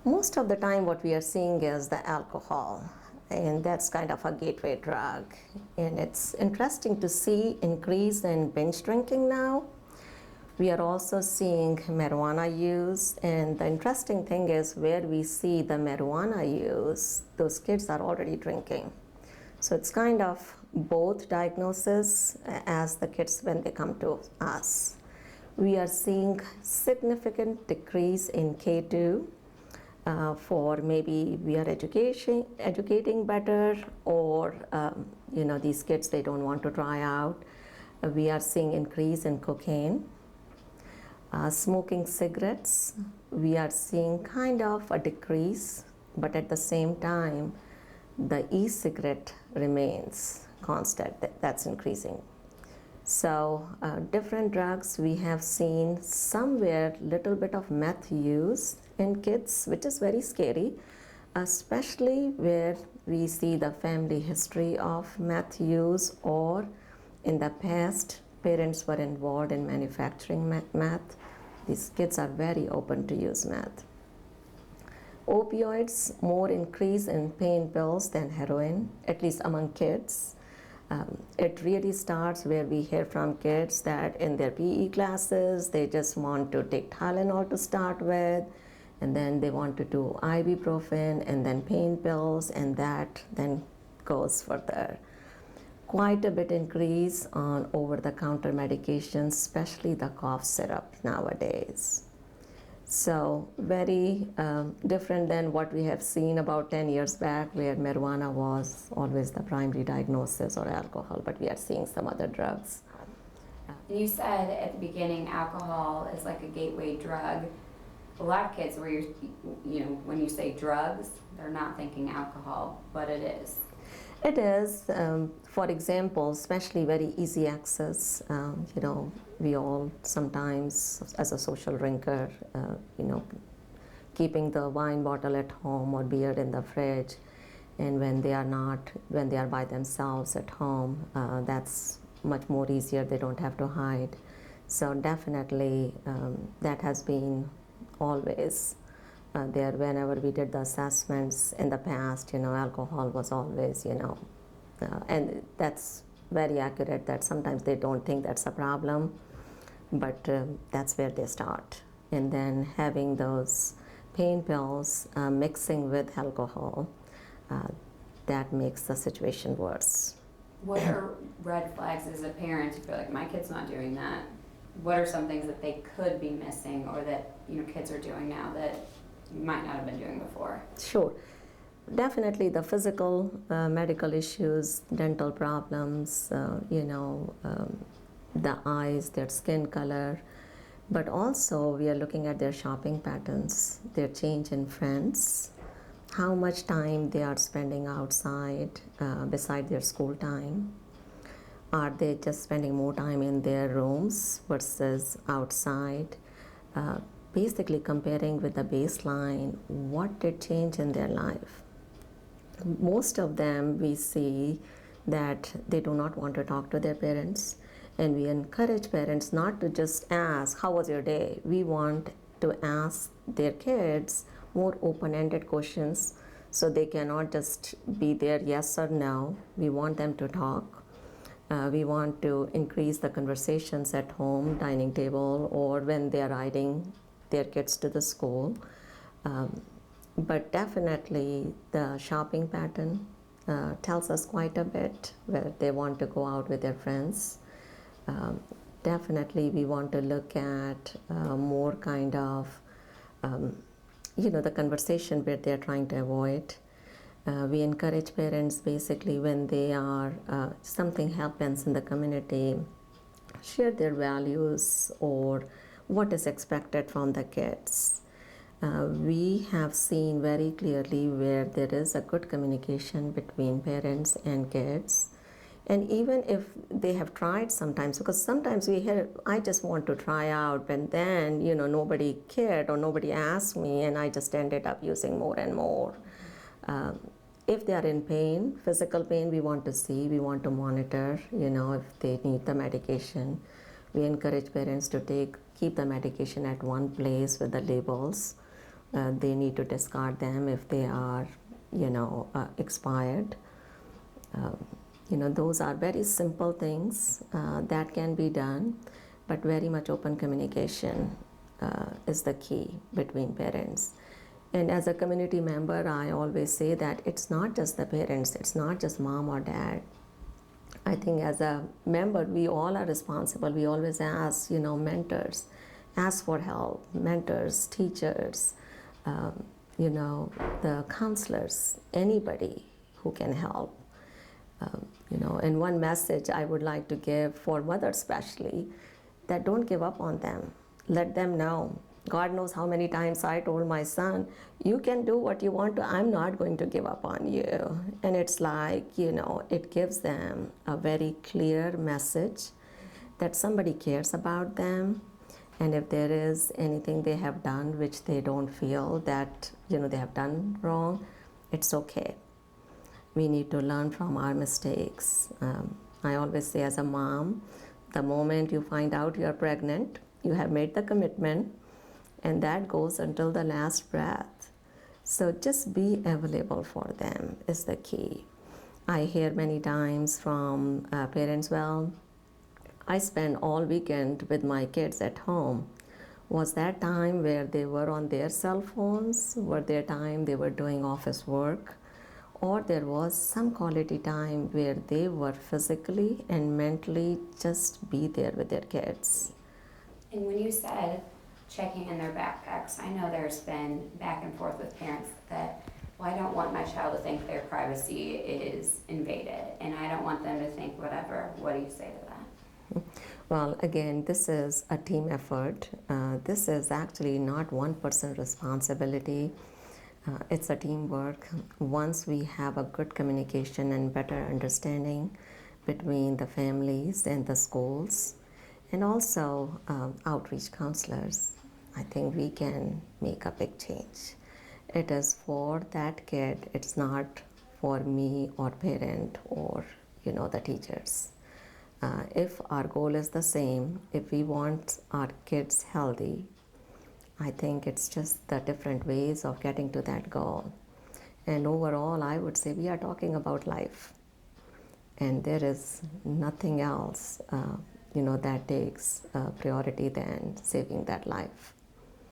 Most of the time what we are seeing is the alcohol, and that's kind of a gateway drug. And it's interesting to see increase in binge drinking now. We are also seeing marijuana use, and the interesting thing is where we see the marijuana use, those kids are already drinking. So it's kind of both diagnosis as the kids when they come to us. We are seeing significant decrease in K2 for maybe we are educating better, or these kids they don't want to try out. We are seeing increase in cocaine. Smoking cigarettes, we are seeing kind of a decrease, but at the same time, the e-cigarette remains constant, that's increasing. So different drugs, we have seen somewhere little bit of meth use in kids, which is very scary, especially where we see the family history of meth use, or in the past parents were involved in manufacturing meth. These kids are very open to use meth. Opioids, more increase in pain pills than heroin, at least among kids. It really starts where we hear from kids that in their PE classes, they just want to take Tylenol to start with, and then they want to do ibuprofen and then pain pills, and that then goes further. Quite a bit increase on over-the-counter medications, especially the cough syrup nowadays. So very different than what we have seen about 10 years back, where marijuana was always the primary diagnosis, or alcohol, but we are seeing some other drugs. You said at the beginning alcohol is like a gateway drug. A lot of kids, where when you say drugs, they're not thinking alcohol, but it is. It is, for example, especially very easy access. We all sometimes, as a social drinker, keeping the wine bottle at home or beer in the fridge, and when they are by themselves at home, that's much more easier. They don't have to hide. So definitely, that has been always there. Whenever we did the assessments in the past, alcohol was always, and that's very accurate, that sometimes they don't think that's a problem, but that's where they start. And then having those pain pills mixing with alcohol, that makes the situation worse. What are red flags as a parent if you're like, my kid's not doing that? What are some things that they could be missing, or that kids are doing now that you might not have been doing before? Sure. Definitely the physical medical issues, dental problems, the eyes, their skin color, but also we are looking at their shopping patterns, their change in friends, how much time they are spending outside beside their school time. Are they just spending more time in their rooms versus outside? Basically comparing with the baseline, what did change in their life? Most of them, we see that they do not want to talk to their parents, and we encourage parents not to just ask, how was your day? We want to ask their kids more open-ended questions, so they cannot just be there yes or no. We want them to talk. We want to increase the conversations at home, dining table, or when they are riding their kids to the school. But definitely the shopping pattern tells us quite a bit, whether they want to go out with their friends. Definitely we want to look at more kind of, the conversation where they're trying to avoid. We encourage parents basically when they are, something happens in the community, share their values or what is expected from the kids. We have seen very clearly where there is a good communication between parents and kids. And even if they have tried sometimes, because sometimes we hear, I just want to try out, but then, nobody cared or nobody asked me, and I just ended up using more and more. If they are in pain, physical pain, we want to see, we want to monitor, if they need the medication. We encourage parents to keep the medication at one place with the labels, They need to discard them if they are, expired. Um, those are very simple things that can be done, but very much open communication is the key between parents. And as a community member, I always say that it's not just the parents, it's not just mom or dad. I think as a member, we all are responsible. We always ask, mentors, ask for help, mentors, teachers, um, the counselors, anybody who can help. And one message I would like to give for mothers, especially, that don't give up on them. Let them know. God knows how many times I told my son, you can do what you want to, I'm not going to give up on you. And it's like, it gives them a very clear message that somebody cares about them. And if there is anything they have done which they don't feel that, they have done wrong, it's okay. We need to learn from our mistakes. I always say, as a mom, the moment you find out you're pregnant, you have made the commitment, and that goes until the last breath. So just be available for them is the key. I hear many times from parents, well, I spend all weekend with my kids at home. Was that time where they were on their cell phones? Were there time they were doing office work? Or there was some quality time where they were physically and mentally just be there with their kids. And when you said checking in their backpacks, I know there's been back and forth with parents that, well, I don't want my child to think their privacy is invaded, and I don't want them to think whatever. What do you say to that? Well, again, this is a team effort. This is actually not one person's responsibility. It's a teamwork. Once we have a good communication and better understanding between the families and the schools, and also outreach counselors, I think we can make a big change. It is for that kid. It's not for me or parent or the teachers. If our goal is the same, if we want our kids healthy, I think it's just the different ways of getting to that goal. And overall, I would say we are talking about life. And there is nothing else, that takes priority than saving that life.